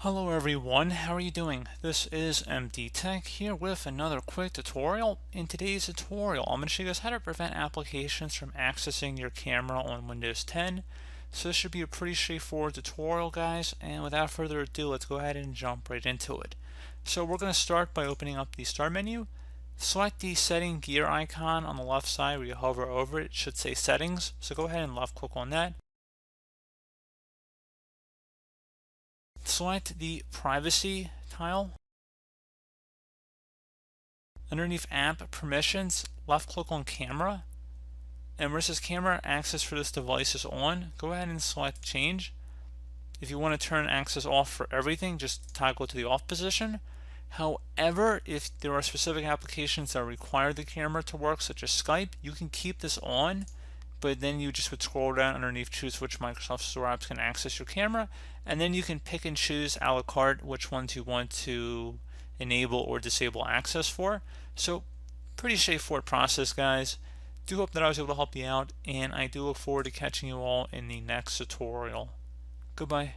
Hello everyone, how are you doing? This is MD Tech here with another quick tutorial. In today's tutorial, I'm going to show you guys how to prevent applications from accessing your camera on Windows 10. So this should be a pretty straightforward tutorial, guys, and without further ado, let's go ahead and jump right into it. So we're going to start by opening up the Start menu. Select the setting gear icon on the left side where you hover over it. It should say Settings, so go ahead and left click on that. Select the Privacy tile. Underneath App Permissions, left click on Camera, and where it says Camera Access for this device is on, go ahead and select Change. If you want to turn access off for everything, just toggle to the off position. However, if there are specific applications that require the camera to work, such as Skype, you can keep this on, but then you just would scroll down underneath, choose which Microsoft Store apps can access your camera, and then you can pick and choose a la carte which ones you want to enable or disable access for. So pretty straightforward process, guys. Do hope that I was able to help you out, and I do look forward to catching you all in the next tutorial. Goodbye.